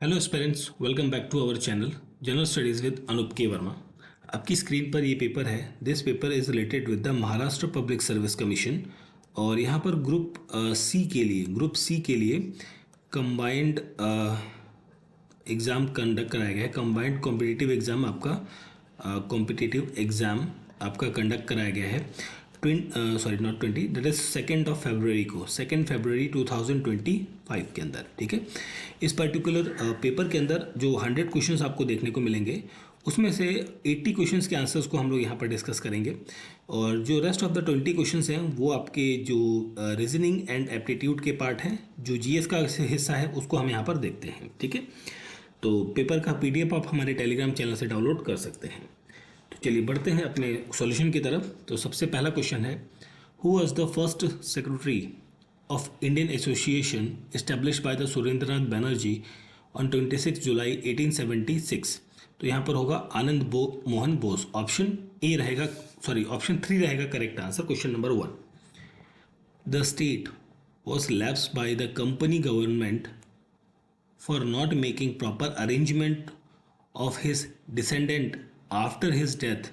Hello aspirants, welcome back to our channel general studies with Anoop K Verma. आपकी screen पर ये paper है। This paper is related with the Maharashtra public service commission. और यहाँ पर group C के लिए कंबाइंड एग्ज़ाम कंडक्ट कराया गया है। कंबाइंड कॉम्पिटिटिव एग्ज़ाम आपका कंडक्ट कराया गया है। सॉरी नॉट 20, दैट इज 2 फरवरी को, 2 फरवरी 2025 के अंदर। ठीक है, इस पर्टिकुलर पेपर के अंदर जो 100 क्वेश्चंस आपको देखने को मिलेंगे, उसमें से 80 क्वेश्चंस के आंसर्स को हम लोग यहाँ पर डिस्कस करेंगे। और जो रेस्ट ऑफ द 20 क्वेश्चंस हैं वो आपके जो रीजनिंग एंड एप्टीट्यूड के पार्ट हैं, जो जीएस का हिस्सा है, उसको हम यहाँ पर देखते हैं। ठीक है, तो पेपर का पीडीएफ आप हमारे टेलीग्राम चैनल से डाउनलोड कर सकते हैं। तो चलिए बढ़ते हैं अपने सॉल्यूशन की तरफ। तो सबसे पहला क्वेश्चन है, who was the first secretary of Indian association establish by the Surendranath Banerjee on 26 जुलाई 1876। तो यहाँ पर होगा मोहन बोस। ऑप्शन 3 रहेगा correct answer, question number 1। The state was lapse by the company government for not making proper arrangement of his descendant after his death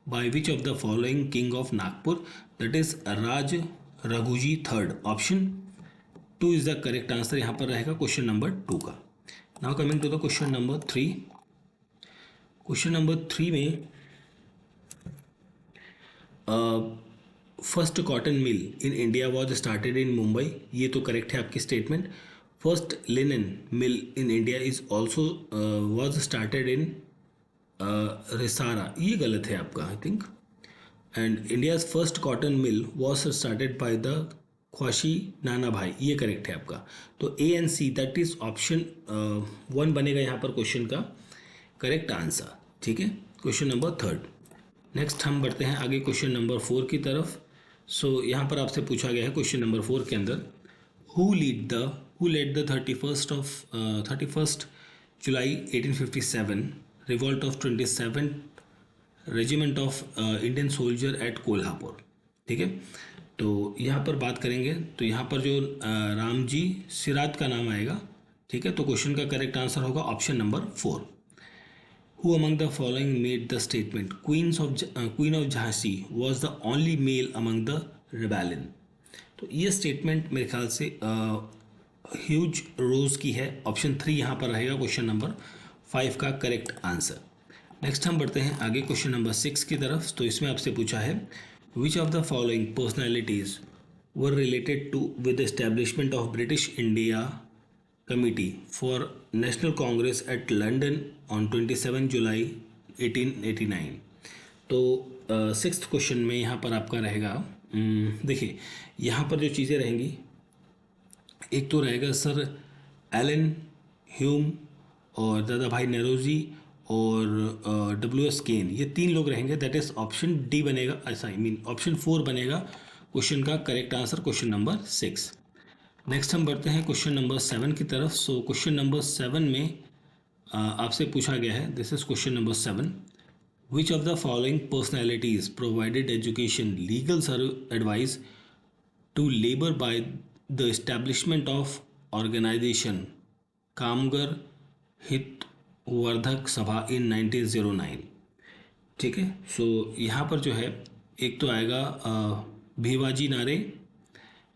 by which of the following king of Nagpur, that is Raj Raghuji III। Option 2 is the correct answer यहाँ पर रहेगा question number 2 का। Now coming to the question number 3। Question number 3 में first cotton mill in India was started in Mumbai, ये तो correct है आपकी statement. First linen mill in India is also was started in Rishra, ये गलत है आपका I think. And India's first cotton mill was started by the ख्वाशी नाना भाई, ये करेक्ट है आपका। तो A and C, that is option 1 बनेगा यहाँ पर क्वेश्चन का करेक्ट आंसर। ठीक है, क्वेश्चन नंबर 3। नेक्स्ट हम बढ़ते हैं आगे क्वेश्चन नंबर 4 की तरफ। सो यहाँ पर आपसे पूछा गया है क्वेश्चन नंबर 4 के अंदर, who led the 31st July 1857 revolt of 27 regiment of Indian soldier at Kolhapur. ठीक है, तो यहाँ पर बात करेंगे तो यहाँ पर जो रामजी सिराज का नाम आएगा। ठीक है, तो क्वेश्चन का करेक्ट आंसर होगा option number 4। Who among the following made the statement Queen of Jhansi was the only male among the rebellion? तो ये स्टेटमेंट मेरे ख्याल से ह्यूज रोज की है। ऑप्शन 3 यहाँ पर रहेगा क्वेश्चन नंबर 5 का करेक्ट आंसर। नेक्स्ट हम बढ़ते हैं आगे क्वेश्चन नंबर 6 की तरफ। तो इसमें आपसे पूछा है, which of the following personalities were related to with establishment of British India Committee for National Congress at London on 27 July 1889। तो सिक्स्थ क्वेश्चन में यहाँ पर आपका रहेगा, देखिए यहाँ पर जो चीज़ें रहेंगी, एक तो रहेगा सर एलन ह्यूम और दादा भाई नेरोजी और डब्ल्यू एस केन, ये 3 लोग रहेंगे। दैट इज ऑप्शन डी बनेगा, ऐसा आई मीन ऑप्शन 4 बनेगा क्वेश्चन का correct answer, question number 6। Next हम बढ़ते हैं क्वेश्चन नंबर 7 की तरफ। सो क्वेश्चन नंबर 7 में आपसे पूछा गया है, this is question number 7, which of the following personalities provided education legal advice to labour by the establishment of organisation Kamgar Hit Vardhak सभा इन 1909। ठीक है, सो यहाँ पर जो है एक तो आएगा भीवाजी नारे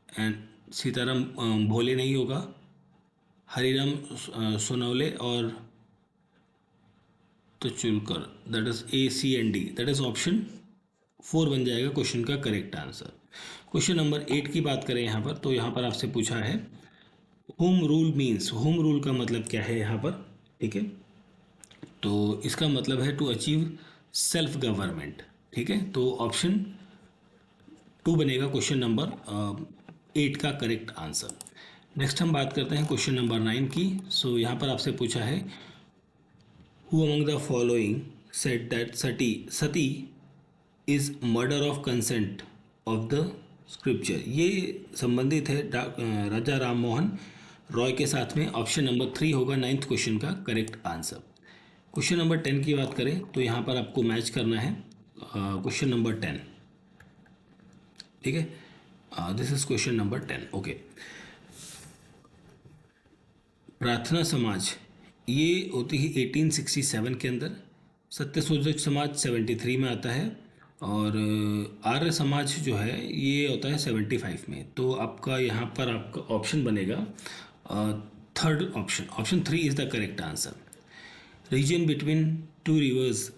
एंड सीताराम भोले नहीं होगा, हरिराम सोनवले और Tuchulkar, that is A C and D, that is option 4 बन जाएगा क्वेश्चन का करेक्ट आंसर। क्वेश्चन नंबर 8 की बात करें यहाँ पर, तो यहाँ पर आपसे पूछा है, home rule means, home rule का मतलब क्या है यहाँ पर। ठीक है, तो इसका मतलब है टू अचीव सेल्फ गवर्नमेंट। ठीक है, तो ऑप्शन 2 बनेगा क्वेश्चन नंबर 8 का करेक्ट आंसर। नेक्स्ट हम बात करते हैं क्वेश्चन नंबर 9 की। सो यहाँ पर आपसे पूछा है, who among the following said that Sati is murder of consent of the scripture, ये संबंधित है राजा राम मोहन रॉय के साथ में। ऑप्शन नंबर 3 होगा 9th क्वेश्चन का करेक्ट आंसर। क्वेश्चन नंबर 10 की बात करें तो यहाँ पर आपको मैच करना है क्वेश्चन नंबर 10। ठीक है, this is question number 10। Okay, प्रार्थना समाज ये होती है 1867 के अंदर। सत्यशोधक समाज 73 में आता है, और आर्य समाज जो है ये होता है 75 में। तो आपका यहाँ पर आपका ऑप्शन बनेगा third option, option 3 is the correct answer. Region between two rivers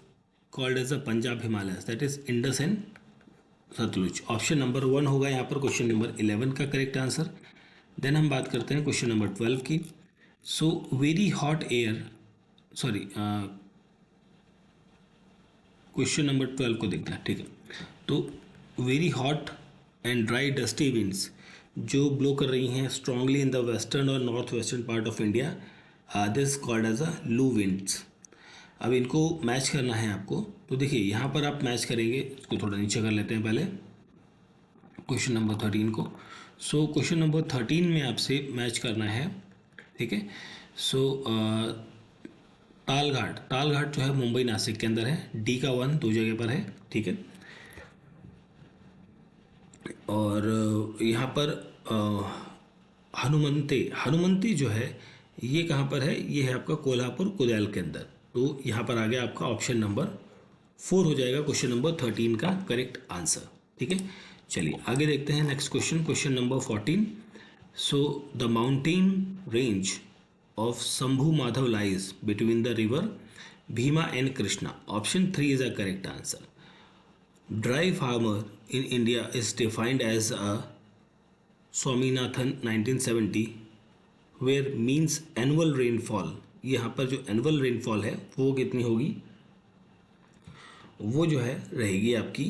called as the Punjab Himalayas, that is Indus and Sutlej. Option number 1 होगा यहाँ पर क्वेश्चन नंबर 11 का करेक्ट आंसर। देन हम बात करते हैं क्वेश्चन नंबर 12 की। So very hot air, sorry, question number 12 को देखना, ठीक है। तो very hot and dry dusty winds जो ब्लो कर रही हैं स्ट्रांगली इन द वेस्टर्न और north western part of India, this called as a loo winds. अब इनको मैच करना है आपको। तो देखिए यहाँ पर आप मैच करेंगे, इसको थोड़ा नीचे कर लेते हैं पहले क्वेश्चन नंबर 13 को। सो क्वेश्चन नंबर 13 में आपसे मैच करना है, ठीक है। सो तालघाट, तालघाट जो है मुंबई नासिक के अंदर है, डी का 1 दो जगह पर है, ठीक है। और यहाँ पर हनुमंते, हनुमंती जो है ये कहाँ पर है, ये है आपका कोल्हापुर कुदाल के अंदर। तो यहाँ पर आ गया आपका ऑप्शन नंबर 4 हो जाएगा क्वेश्चन नंबर 13 का करेक्ट आंसर, ठीक है। चलिए आगे देखते हैं next question, question number 14। So the mountain range of Shambhu Madhav lies between the river Bhima and Krishna, option 3 is a correct answer. Dry farmer in India is defined as a Swaminathan 1970 where means annual rainfall। यहाँ पर जो annual rainfall है वो कितनी होगी, वो जो है रहेगी आपकी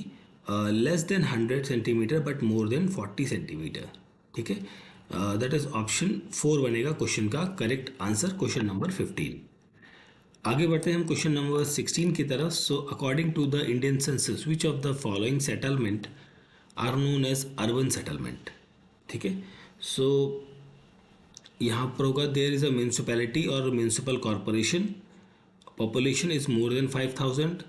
less than 100 centimetre but more than 40 centimetre, ठीक है। दैट इज ऑप्शन 4 बनेगा क्वेश्चन का करेक्ट आंसर, क्वेश्चन नंबर 15। आगे बढ़ते हैं हम क्वेश्चन नंबर 16 की तरफ। So according to the Indian census which of the following settlement are known as urban settlement, ठीक है। सो यहाँ पर होगा देयर इज़ अ म्यूनसिपैलिटी और municipal corporation, population is more than 5000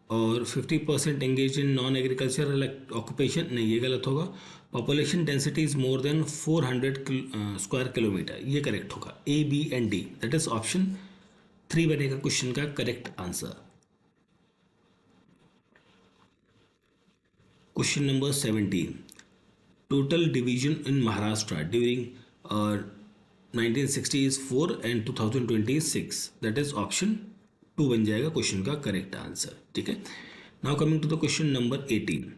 और 50% engage in non agricultural occupation, नहीं ये गलत होगा। Population density is more than 400 square kilometer, ये करेक्ट होगा, A B and D, that is option 3 बनेगा क्वेश्चन का correct answer. Question number 17, total division in Maharashtra during 1960 is 4 and 2020 is 6, that is option 2 बन जाएगा क्वेश्चन का correct answer, ठीक है। Now coming to the question number 18।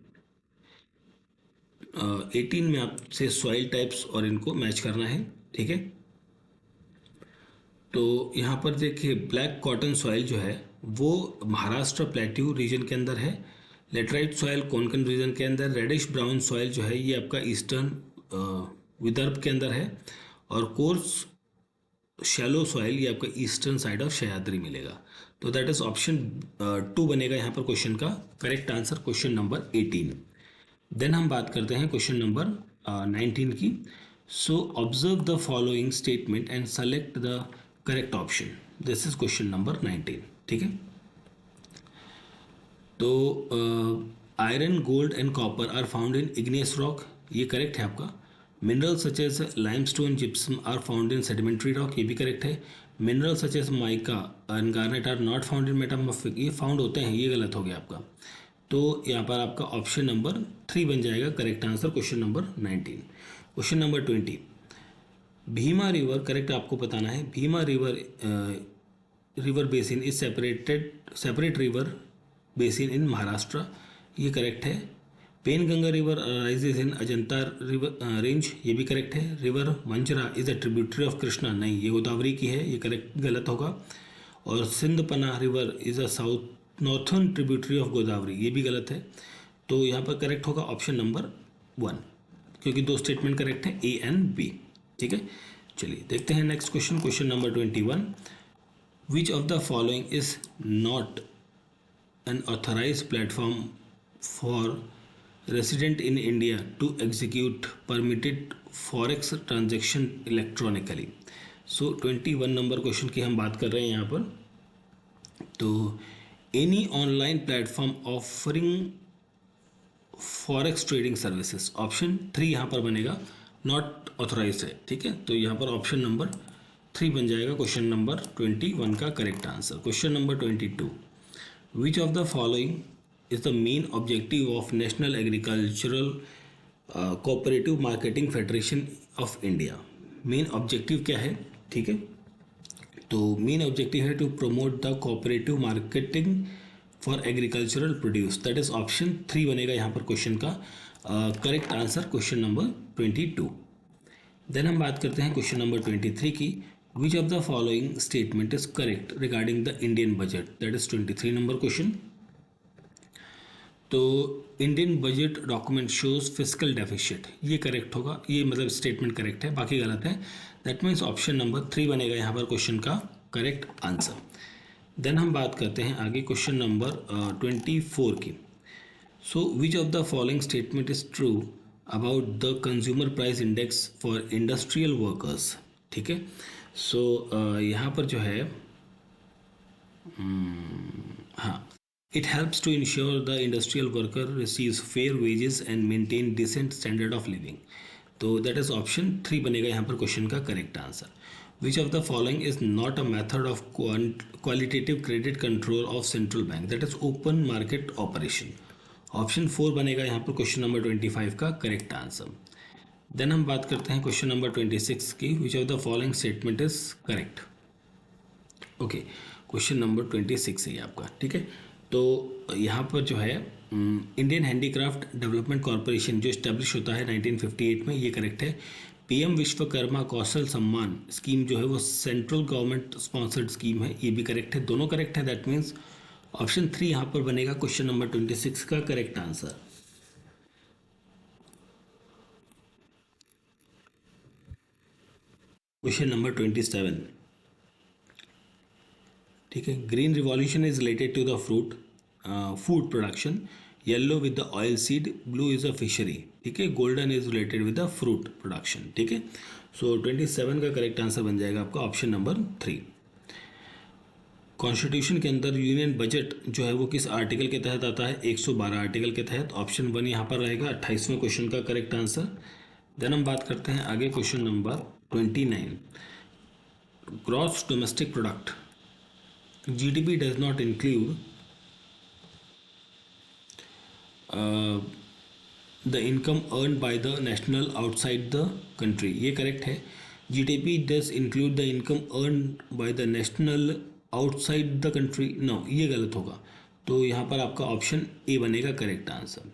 18 में आपसे soil types और इनको मैच करना है, ठीक है। तो यहाँ पर देखिए ब्लैक कॉटन सॉइल जो है वो महाराष्ट्र प्लेट्यू रीजन के अंदर है, लेटराइट सॉइल कोंकण रीजन के अंदर, रेडिश ब्राउन सॉइल जो है ये आपका ईस्टर्न विदर्भ के अंदर है, और कोर्स शैलो सॉइल ये आपका ईस्टर्न साइड ऑफ सह्याद्री मिलेगा। तो दैट इज ऑप्शन 2 बनेगा यहाँ पर क्वेश्चन का correct answer, question number 18। Then हम बात करते हैं क्वेश्चन नंबर 19 की। So observe the following statement and select the correct option, this is question number 19, ठीक है। तो iron gold and copper are found in igneous rock, ये करेक्ट है आपका। Mineral such as limestone gypsum are found in sedimentary rock, ये भी correct है। Mineral such as mica and garnet are not found in metamorphic, ये found होते हैं, ये गलत हो गया आपका। तो यहाँ पर आपका ऑप्शन नंबर 3 बन जाएगा correct answer, question number 19। Question number 20, Bhima river correct आपको बताना है। Bhima river basin is separate river basin in Maharashtra, ये करेक्ट है। Penganga river rises in Ajanta river range, ये भी करेक्ट है। River Manjara is a tributary of Krishna, नहीं ये गोदावरी की है, ये करेक्ट गलत होगा। और Sindphana river is a south northern tributary of Godavari, ये भी गलत है। तो यहाँ पर करेक्ट होगा ऑप्शन नंबर 1, क्योंकि 2 स्टेटमेंट करेक्ट है, ए एंड बी, ठीक है। चलिए देखते हैं next question, question number 21। Which of the following is not an authorise platform for resident in India to execute permitted forex transaction electronically. So 21 number question की हम बात कर रहे हैं यहाँ पर। तो any online platform offering forex trading services, option 3 यहाँ पर बनेगा, नॉट ऑथराइज है, ठीक है। तो यहाँ पर ऑप्शन नंबर 3 बन जाएगा क्वेश्चन नंबर 21 का correct answer. Question number 22, which of the following is the main objective of national agricultural cooperative marketing federation of India. Main objective क्या है, ठीक है, तो मेन ऑब्जेक्टिव है to promote the cooperative marketing for agricultural produce, that is option 3 बनेगा यहाँ पर question का correct answer, question number 22। Then हम बात करते हैं क्वेश्चन नंबर 23 की, which of the following statement is correct regarding the Indian budget, that is 23 number question. तो Indian budget document shows physical deficit, ये करेक्ट होगा, ये मतलब स्टेटमेंट करेक्ट है, बाकी गलत है। दैट मीन्स ऑप्शन नंबर 3 बनेगा यहाँ पर क्वेश्चन का करेक्ट आंसर। देन हम बात करते हैं आगे क्वेश्चन नंबर 24 की। So which of the following statement is true about the consumer price index for industrial workers, ठीक है। सो यहाँ पर जो है हाँ, it helps to ensure the industrial worker receives fair wages and maintain decent standard of living, तो that is option 3 बनेगा यहाँ पर क्वेश्चन का correct answer. Which of the following is not a method of qualitative credit control of central bank, that is open market operation, option 4 बनेगा यहाँ पर question number 25 का correct answer. Then हम बात करते हैं क्वेश्चन नंबर 26 की, which of the following statement is correct. Okay, question number 26 है आपका, ठीक है। तो यहाँ पर जो है इंडियन हैंडीक्राफ्ट डेवलपमेंट कॉरपोरेशन जो इस्टेब्लिश होता है 1958 में, ये करेक्ट है। पीएम विश्वकर्मा कौशल सम्मान स्कीम जो है वो सेंट्रल गवर्नमेंट स्पॉन्सर्ड स्कीम है, ये भी करेक्ट है, दोनों करेक्ट है। दैट मीन्स ऑप्शन 3 यहाँ पर बनेगा क्वेश्चन नंबर 26 का करेक्ट आंसर। क्वेश्चन नंबर 27, ठीक है, green revolution is related to the food production, yellow with the oil seed, blue is a fishery, ठीक है, golden is related with the fruit production, ठीक है। सो 27 का करेक्ट आंसर बन जाएगा आपका ऑप्शन नंबर 3। कॉन्स्टिट्यूशन के अंदर यूनियन बजट जो है वो किस आर्टिकल के तहत आता है, 112 आर्टिकल के तहत, ऑप्शन 1 यहाँ पर रहेगा 28वें क्वेश्चन का करेक्ट आंसर। देन हम बात करते हैं आगे question number 29, gross domestic product, GDP does not include the income earned by the national outside the country, ये करेक्ट है। GDP does include the income earned by the national outside the country, no ये गलत होगा, तो यहाँ पर आपका option A बनेगा करेक्ट आंसर।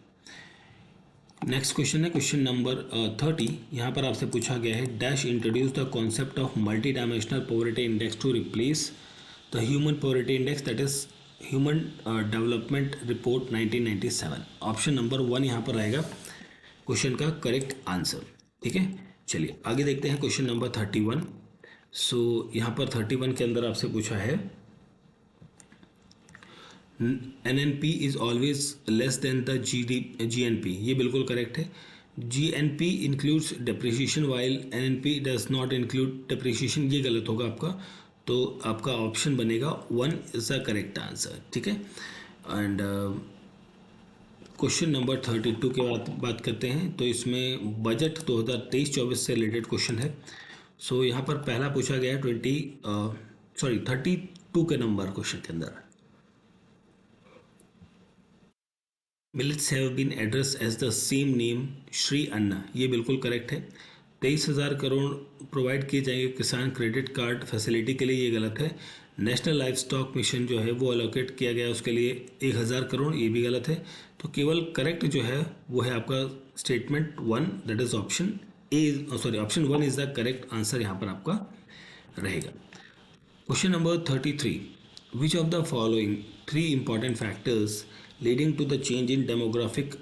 नेक्स्ट क्वेश्चन है क्वेश्चन नंबर 30, यहाँ पर आपसे पूछा गया है, dash introduce the concept of multi dimensional poverty index to replace the human poverty index, that is human development report 1997, option number 1 यहाँ पर रहेगा क्वेश्चन का करेक्ट आंसर, ठीक है। चलिए आगे देखते हैं क्वेश्चन नंबर 31। सो यहाँ पर 31 के अंदर आपसे पूछा है, NNP is always less than the GNP, ये बिल्कुल करेक्ट है। GNP includes depreciation while NNP does not include depreciation, ये गलत होगा आपका, तो आपका ऑप्शन बनेगा 1 इज द करेक्ट आंसर, ठीक है। एंड क्वेश्चन नंबर 32 के बाद बात करते हैं, तो इसमें बजट 2023-24 से रिलेटेड क्वेश्चन है। सो यहाँ पर पहला पूछा गया है 32 के नंबर क्वेश्चन के अंदर, millets have been address as the same name Shri Anna, ये बिल्कुल करेक्ट है। 23,000 करोड़ प्रोवाइड किए जाएंगे किसान क्रेडिट कार्ड फैसिलिटी के लिए, ये गलत है। नेशनल लाइफ स्टॉक मिशन जो है वो अलोकेट किया गया उसके लिए 1,000 करोड़, ये भी गलत है। तो केवल करेक्ट जो है वो है आपका statement 1, that is option A, sorry option 1 is the correct answer यहाँ पर आपका रहेगा। Question number 33, which of the following 3 important factors leading to the change in demographic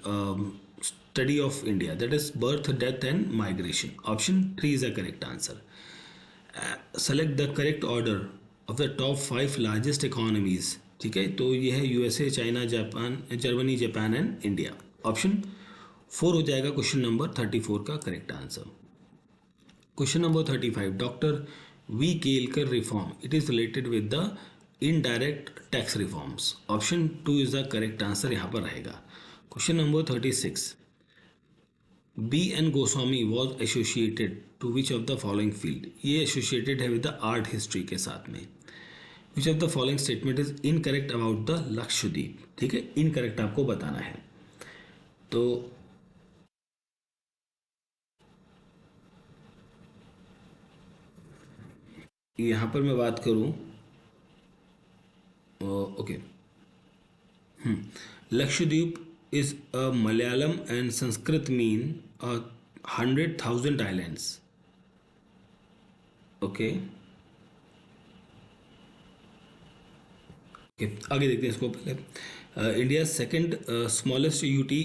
study of India, that is birth, death and migration, option 3 is the correct answer. Select the correct order of the top 5 largest economies, ठीक है, तो ये है USA, China, Japan, Germany, Japan and India, option 4 हो जाएगा question number 34 का correct answer. Question number 35, doctor V Kelkar reform, it is related with the indirect tax reforms, option 2 is the correct answer यहाँ पर रहेगा। Question number 36, B.N. Goswami was associated to which of the following field? ये associated है with the art history के साथ में. Which of the following statement is incorrect about the Lakshadweep? ठीक है, incorrect आपको बताना है. तो यहाँ पर मैं बात करूँ, okay, Lakshadweep is a Malayalam and Sanskrit mean 100,000 islands. Okay. आगे देखते हैं इसको. पहले India second smallest UT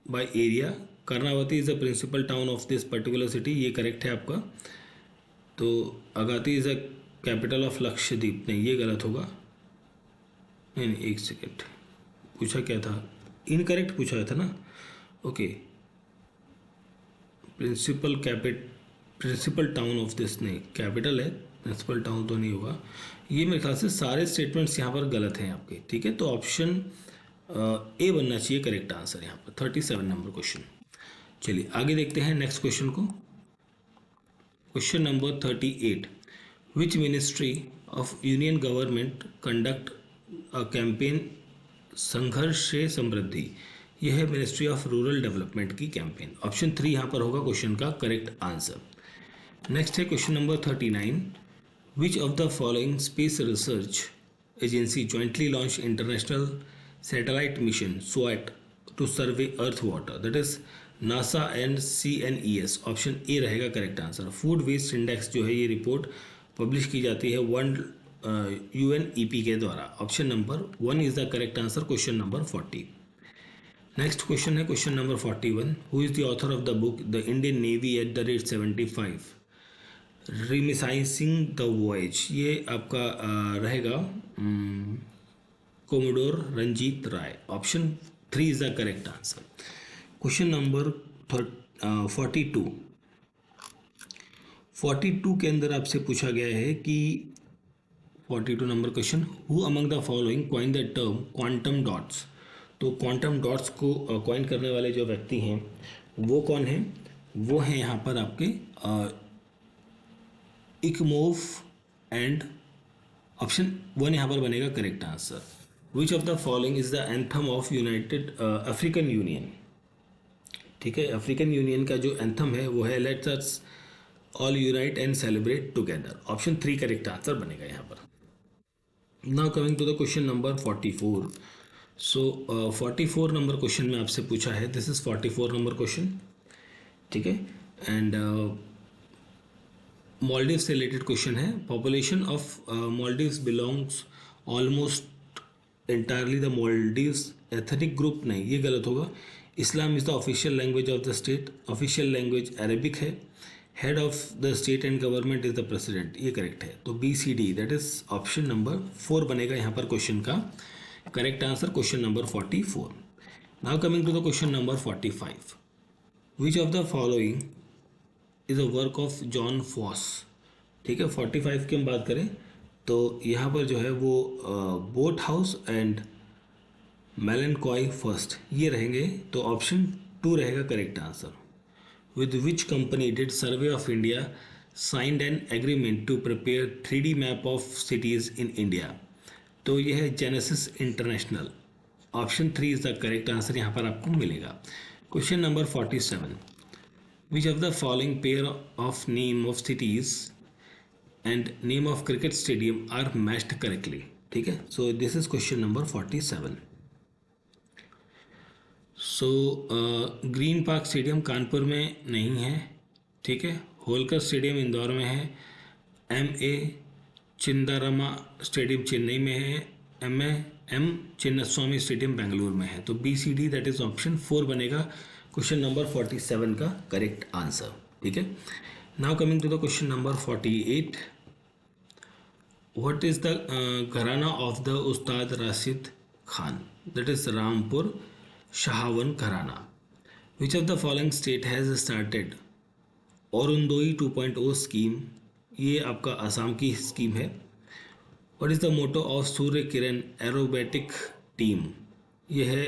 by area. Karnavati is the principal town of this particular city. ये करेक्ट है आपका. तो Agatti is the capital of Lakshadweep. नहीं, ये गलत होगा. नहीं, एक सेकेंड, पूछा क्या था? इनकरेक्ट पूछा था ना. Okay, principal town of this, नहीं, कैपिटल है, प्रिंसिपल टाउन तो नहीं होगा. ये मेरे ख्याल से सारे स्टेटमेंट्स यहाँ पर गलत हैं आपके. ठीक है, तो ऑप्शन ए बनना चाहिए करेक्ट आंसर यहाँ पर. 37 नंबर क्वेश्चन. चलिए आगे देखते हैं नेक्स्ट क्वेश्चन को. Question number 38. Which ministry of union government conduct a campaign संघर्ष से समृद्धि? यह है मिनिस्ट्री ऑफ रूरल डेवलपमेंट की कैंपेन. ऑप्शन 3 यहाँ पर होगा क्वेश्चन का करेक्ट आंसर. नेक्स्ट है question number 39. Which of the following space research agency jointly launch international satellite mission SWAT to survey earth water? That is NASA and CNES. Option A रहेगा correct answer. Food waste index जो है ये report publish की जाती है world UNEP के द्वारा. Option number 1 is the correct answer. Question number 40. Next question है question number 41. Who is the author of the book the Indian navy at the rate 75 reminiscing the voyage? ये आपका रहेगा commodore Ranjit Rai. Option 3 is the correct answer. Question number 42. 42 के अंदर आपसे पूछा गया है कि 42 number question. Who among the following coin the term quantum dots? तो क्वांटम डॉट्स को कॉइन करने वाले जो व्यक्ति हैं वो कौन हैं? वो हैं यहाँ पर आपके इकमोव एंड ऑप्शन 1 यहाँ पर बनेगा correct answer. Which of the following is the anthem of United African union? ठीक है, अफ्रीकन यूनियन का जो एंथम है वो है let's us all unite and celebrate together. Option 3 correct answer बनेगा यहाँ पर. Now coming to the question number 44. So 44 number question में आपसे पूछा है. This is 44 number question. ठीक है, एंड मॉलडीव से रिलेटेड क्वेश्चन है. Population of Maldives belongs almost entirely the Maldives ethnic group. नहीं, ये गलत होगा. Islam is the official language of the state. Official language Arabic है. Head of the state and government is the president. ये correct है. तो BCD that is option number 4 बनेगा यहाँ पर क्वेश्चन का correct answer. Question number 44. Now coming to the question number 45. Which of the following is a work of Jon Fosse? ठीक है, 45 की हम बात करें तो यहाँ पर जो है वो boat house and Melancholia first ये रहेंगे. तो ऑप्शन 2 रहेगा correct answer. With which company did survey of India signed an agreement to prepare 3D map of cities in India? तो यह है Genesis International. Option 3 is the correct answer यहाँ पर आपको मिलेगा. Question number 47. Which of the following pair of name of cities and name of cricket stadium are matched correctly? ठीक है, so this is question number 47. so green park stadium Kanpur में नहीं है. ठीक है, होलकर स्टेडियम इंदौर में है. MA चिंदारमा स्टेडियम चेन्नई में है. M चिन्नस्वामी स्टेडियम बेंगलुरु में है. तो BCD दैट इज ऑप्शन 4 बनेगा क्वेश्चन नंबर 47 का करेक्ट आंसर. ठीक है, now coming to the question number 48. What is the घराना of the Ustad Rashid Khan? That is Rampur शाहवन घराना. Which of the following state has started औरुंदोई 2.0 scheme? ये आपका आसाम की स्कीम है. What is the motto of Surya Kiran aerobatic team? ये है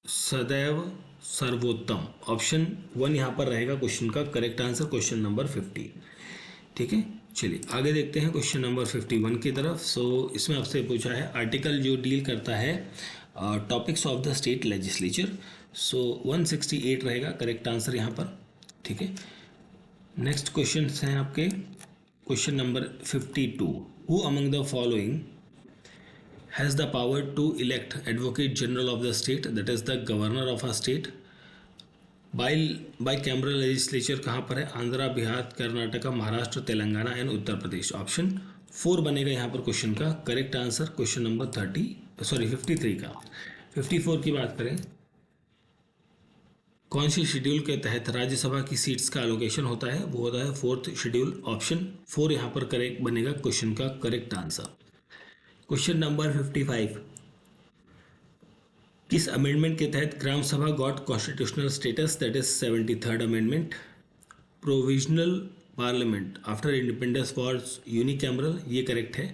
सदैव सर्वोत्तम। ऑप्शन 1 यहाँ पर रहेगा क्वेश्चन का करेक्ट आंसर, क्वेश्चन नंबर 50। ठीक है, चलिए आगे देखते हैं क्वेश्चन नंबर 51 की तरफ। सो इसमें आपसे पूछा है आर्टिकल जो डील करता है topics of the state legislature. So 168 रहेगा करेक्ट आंसर यहाँ पर। ठीक है, नेक्स्ट क्वेश्चन हैं आपके question number 52। Who among the following has the power to elect advocate general of the state, that is the governor of a state। By cameral legislature कहाँ पर है? आंध्रा, बिहार, कर्नाटका, महाराष्ट्र, तेलंगाना एंड उत्तर प्रदेश। ऑप्शन 4 बनेगा यहाँ पर क्वेश्चन का correct answer, question number 53 का। 54 की बात करें, कौन सी शेड्यूल के तहत राज्यसभा की सीट्स का एलोकेशन होता है? वो होता है 4th शेड्यूल। ऑप्शन 4 यहाँ पर करेक्ट बनेगा क्वेश्चन का करेक्ट आंसर। क्वेश्चन नंबर 55, किस अमेंडमेंट के तहत gram sabha got constitutional status, that is 73rd amendment. Provisional parliament after independence was unicameral, ये करेक्ट है।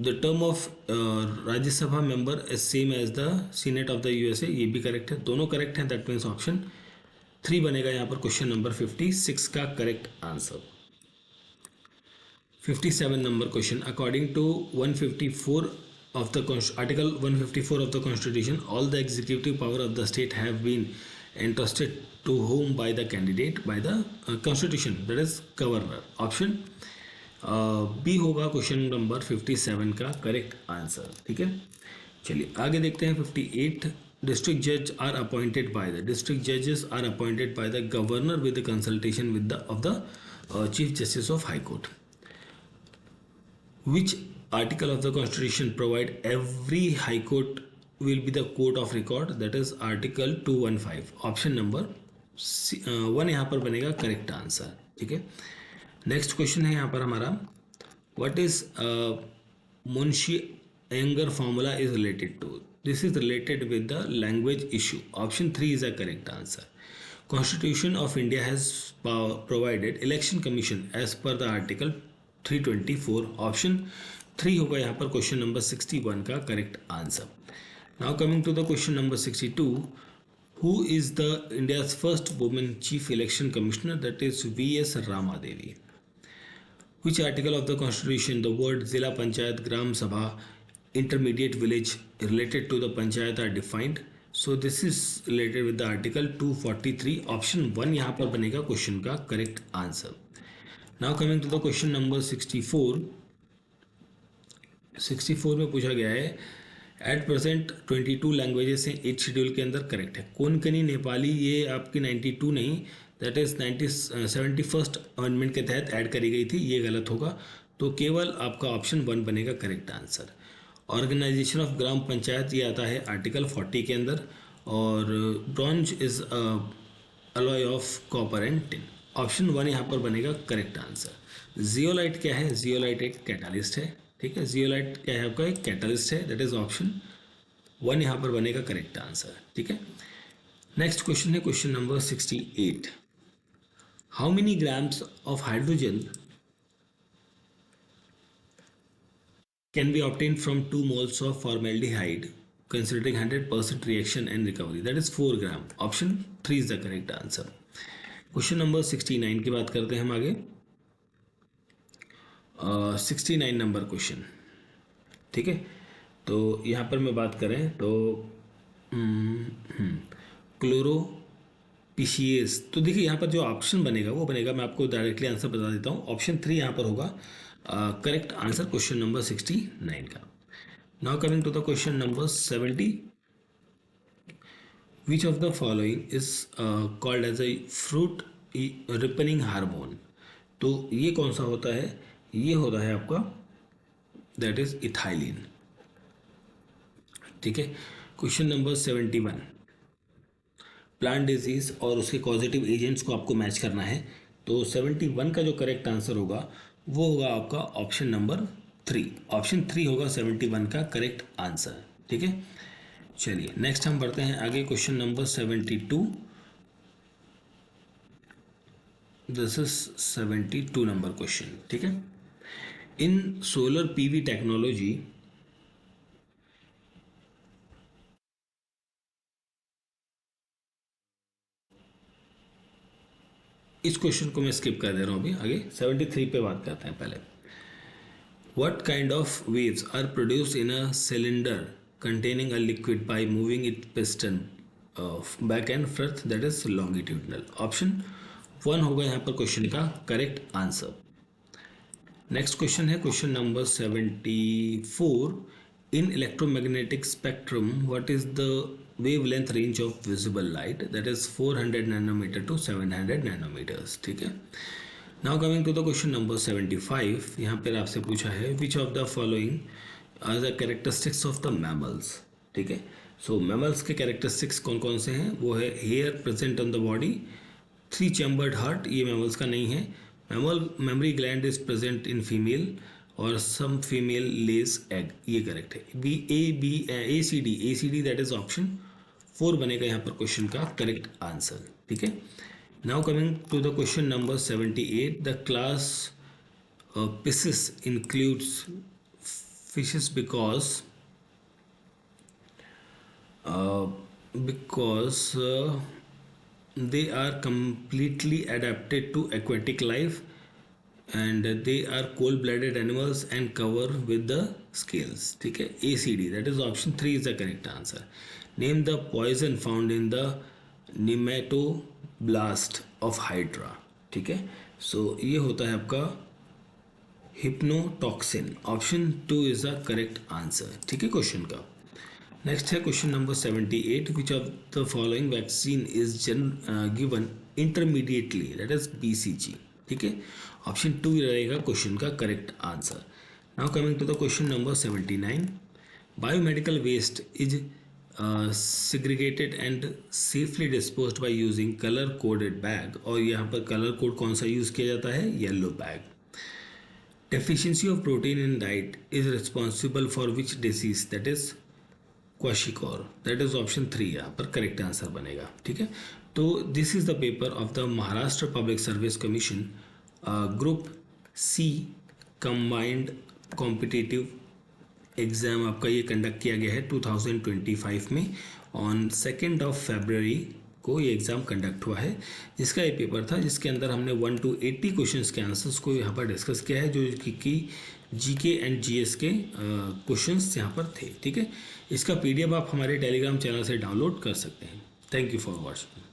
The term of Rajya Sabha member is same as the senate of the USA, ये भी correct है। दोनों correct हैं, दैट मीन्स ऑप्शन 3 बनेगा यहाँ पर क्वेश्चन नंबर 56 का correct answer. 57 number question, according to 154 of the article 154 of the constitution, all the executive power of the state have been entrusted to whom by the candidate by the constitution, that is governor। Option B होगा question number 57 का correct answer. ठीक है, चलिए आगे देखते हैं 58। District जज are appointed by the, district जजेस are appointed by the governor with consultation with the of the chief justice of high court. Which article of the constitution provide every high court will be the court of record, that is article 215। Option number 1 यहाँ पर बनेगा correct answer. ठीक है, next question है यहाँ पर हमारा, what is Munshi Ayyangar formula is related to? This is related with the language issue. Option 3 is a correct answer. Constitution of India has provided election commission as per the article 324। Option 3 होगा यहाँ पर question number 61 का correct answer. Now coming to the question number 62, who is the India's first women chief election commissioner, that is VS Rama Devi. Which article of the constitution the word zila panchayat, gram sabha, intermediate village related to the panchayat are defined? So this is related with the article 243। Option 1 यहाँ पर बनेगा question का correct answer. Now coming to the question number 64। 64 में पूछा गया है, at present 22 languages हैं 8 schedule के अंदर, करेक्ट है। कोंकणी नेपाली ये आपकी 92 नहीं, दैट इज 71st अमेंडमेंट के तहत ऐड करी गई थी, ये गलत होगा। तो केवल आपका ऑप्शन 1 बनेगा correct answer. Organisation of gram panchayat ये आता है आर्टिकल 40 के अंदर, और bronze is alloy of copper and tin. Option 1 यहाँ पर बनेगा करेक्ट आंसर। जियोलाइट क्या है? जियोलाइट एक कैटालिस्ट है। ठीक है, जियोलाइट क्या है आपका? एक कैटालिस्ट है, दैट इज ऑप्शन 1 यहाँ पर बनेगा करेक्ट आंसर। ठीक है, नेक्स्ट क्वेश्चन है question number 68। How many grams of hydrogen can be obtained from 2 moles of formaldehyde considering 100% reaction and recovery, that is 4 gram। option 3 is the correct answer। Question number 69 की बात करते हैं हम आगे। 69 number question. ठीक है, तो यहाँ पर मैं बात करें तो क्लोरो पीसीएस, तो देखिए यहाँ पर जो ऑप्शन बनेगा वो बनेगा, मैं आपको डायरेक्टली आंसर बता देता हूँ। ऑप्शन 3 यहाँ पर होगा करेक्ट आंसर क्वेश्चन नंबर 69 का। Now coming to the question number 70, which of the following is called as a fruit ripening hormone? तो ये कौन सा होता है? ये होता है आपका दैट इज इथाइलिन। ठीक है, क्वेश्चन नंबर 71, प्लांट डिजीज और उसके कॉजेटिव एजेंट्स को आपको मैच करना है। तो 71 का जो करेक्ट आंसर होगा वो होगा आपका ऑप्शन नंबर 3। ऑप्शन 3 होगा 71 का करेक्ट आंसर। ठीक है, चलिए नेक्स्ट हम बढ़ते हैं आगे question number 72। This is 72 number question. ठीक है, इन सोलर पीवी टेक्नोलॉजी इस क्वेश्चन को मैं स्किप कर दे रहा हूँ अभी, आगे 73 पे बात करते हैं पहले. What kind of waves are produced in a cylinder containing a liquid by moving its piston back and forth, that is longitudinal. Option 1 होगा यहाँ पर क्वेश्चन का करेक्ट आंसर. नेक्स्ट क्वेश्चन है question number 74. In electromagnetic spectrum, what is the wavelength range of visible light? That is 400 nanometer to 700 nanometers. ठीक है. Now coming to the question number 75. यहाँ पर आपसे पूछा है which of the following are the characteristics of the mammals. ठीक है. सो mammals के कैरेक्टरिस्टिक्स कौन कौन से हैं? वो है hair present on the body, 3 chambered heart, ये मैमल्स का नहीं है. Mammal mammary gland is present in female और सम फीमेल लेस एग, ये करेक्ट है. A C D that is option 4 बनेगा यहाँ पर क्वेश्चन का करेक्ट आंसर. ठीक है. Now coming to the question number 78, the class Pisces includes fishes because they are completely adapted to aquatic life and they are cold-blooded animals and cover with the scales. ठीक है. ACD that is option 3 is the correct answer. Name the poison found in the nematoblast of hydra. ठीक है. So ये होता है आपका hypnotoxin. Option 2 is the correct answer. ठीक है क्वेश्चन का. नेक्स्ट है question number 78. Which of the following vaccine is given intermediately, that is BCG. ठीक है. ऑप्शन 2 रहेगा क्वेश्चन का correct answer. Now coming to the question number 79. Biomedical waste is segregated and safely disposed by using color coded bag. और यहाँ पर colour code कौन सा use किया जाता है? Yellow bag. Deficiency of protein in diet is responsible for which disease? That is kwashiorkor. That is option 3 यहाँ पर करेक्ट आंसर बनेगा. ठीक है. तो this is the paper of the Maharashtra public service commission group C combined competitive exam आपका ये conduct किया गया है 2025 में. ऑन 2 फरवरी को ये एग्ज़ाम कंडक्ट हुआ है, जिसका ये पेपर था जिसके अंदर हमने 1 to 80 क्वेश्चंस के आंसर्स को यहाँ पर डिस्कस किया है, जो कि GK एंड GS के क्वेश्चंस यहाँ पर थे. ठीक है. इसका PDF आप हमारे टेलीग्राम चैनल से डाउनलोड कर सकते हैं. Thank you for watching.